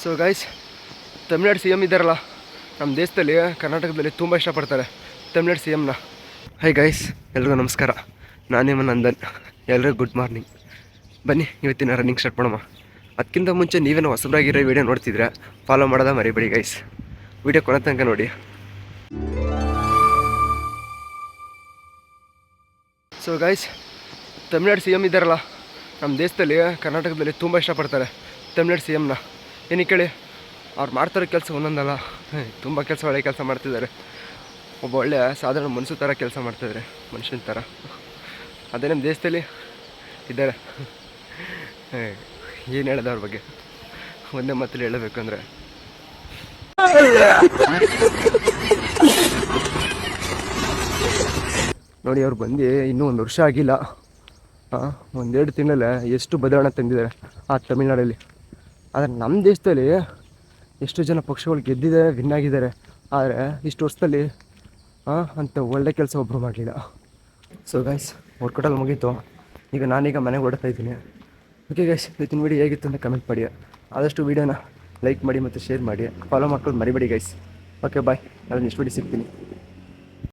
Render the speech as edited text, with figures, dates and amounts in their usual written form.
So guys, Tamil Nadu C M ಇದ್ದಾರಲ್ಲ, ನಮ್ಮ ದೇಶದಲ್ಲಿ ಕರ್ನಾಟಕದಲ್ಲಿ ತುಂಬ ಇಷ್ಟಪಡ್ತಾರೆ ತಮಿಳ್ನಾಡು ಸಿ ಎಮ್ನ. ಹೈ ಗೈಸ್, ಎಲ್ರಿಗೂ ನಮಸ್ಕಾರ. ನಾನು ನಿಮ್ಮ ನಂದನ್. ಎಲ್ರಿಗೂ ಗುಡ್ ಮಾರ್ನಿಂಗ್. ಬನ್ನಿ ಇವತ್ತಿನ ರನ್ನಿಂಗ್ ಸ್ಟಾರ್ಟ್ ಮಾಡೋಣ. ಅದಕ್ಕಿಂತ ಮುಂಚೆ ನೀವೇನೋ ಹೊಸಬರಾಗಿರೋ ವಿಡಿಯೋ ನೋಡ್ತಿದ್ರೆ ಫಾಲೋ ಮಾಡೋದ ಮರಿಬೇಡಿ ಗೈಸ್. ವಿಡಿಯೋ ಕೊನೆ ತನಕ ನೋಡಿ. So guys, Tamil Nadu C M ಇದ್ದಾರಲ್ಲ, ನಮ್ಮ ದೇಶದಲ್ಲಿ ಕರ್ನಾಟಕದಲ್ಲಿ ತುಂಬ ಇಷ್ಟಪಡ್ತಾರೆ ತಮಿಳ್ನಾಡು ಸಿ ಎಮ್ನ. ಏನಕ್ಕೆ ಕೇಳಿ, ಅವ್ರು ಮಾಡ್ತಾರೋ ಕೆಲಸ ಒಂದೊಂದಲ್ಲ, ತುಂಬ ಕೆಲಸ, ಒಳ್ಳೆ ಕೆಲಸ ಮಾಡ್ತಿದ್ದಾರೆ. ಒಬ್ಬ ಒಳ್ಳೆಯ ಸಾಧಾರಣ ಮನುಷ್ಯ ಥರ ಕೆಲಸ ಮಾಡ್ತಿದ್ದಾರೆ, ಮನುಷ್ಯನ ಥರ. ಅದೇ ನಮ್ಮ ದೇಶದಲ್ಲಿ ಇದ್ದಾರೆ. ಏನು ಹೇಳೋದು ಅವ್ರ ಬಗ್ಗೆ, ಒಂದೇ ಮಾತಲ್ಲಿ ಹೇಳಬೇಕಂದ್ರೆ ನೋಡಿ, ಅವ್ರು ಬಂದು ಇನ್ನೂ 1 ವರ್ಷ ಆಗಿಲ್ಲ, 1-2 ತಿಂಗಳಲ್ಲೇ ಎಷ್ಟು ಬದಲಾವಣೆ ತಂದಿದ್ದಾರೆ ಆ ತಮಿಳ್ನಾಡಲ್ಲಿ. ಆದರೆ ನಮ್ಮ ದೇಶದಲ್ಲಿ ಎಷ್ಟು ಜನ ಪಕ್ಷಗಳು ಗೆದ್ದಿದ್ದಾರೆ, ವಿನ್ ಆಗಿದ್ದಾರೆ. ಆದರೆ ಇಷ್ಟು ವರ್ಷದಲ್ಲಿ ಅಂಥ ಒಳ್ಳೆ ಕೆಲಸ ಒಬ್ಬರು ಮಾಡಲಿಲ್ಲ. ಸೊ ಗೈಸ್, ವರ್ಕೌಟಲ್ಲಿ ಮುಗೀತು. ಈಗ ನಾನೀಗ ಮನೆಗೆ ಹೊರಡ್ತಾ ಇದ್ದೀನಿ. ಓಕೆ ಗೈಸ್, ಇವತ್ತಿನ ವೀಡಿಯೋ ಹೇಗಿತ್ತು ಅಂತ ಕಮೆಂಟ್ ಮಾಡಿ. ಆದಷ್ಟು ವೀಡಿಯೋನ ಲೈಕ್ ಮಾಡಿ ಮತ್ತು ಶೇರ್ ಮಾಡಿ. ಫಾಲೋ ಮಾಡ್ಕೊಂಡು ಮರಿಬೇಡಿ ಗೈಸ್. ಓಕೆ ಬಾಯ್, ನಾನು ನೆಕ್ಸ್ಟ್ ವೀಡಿಯೋ ಸಿಗ್ತೀನಿ.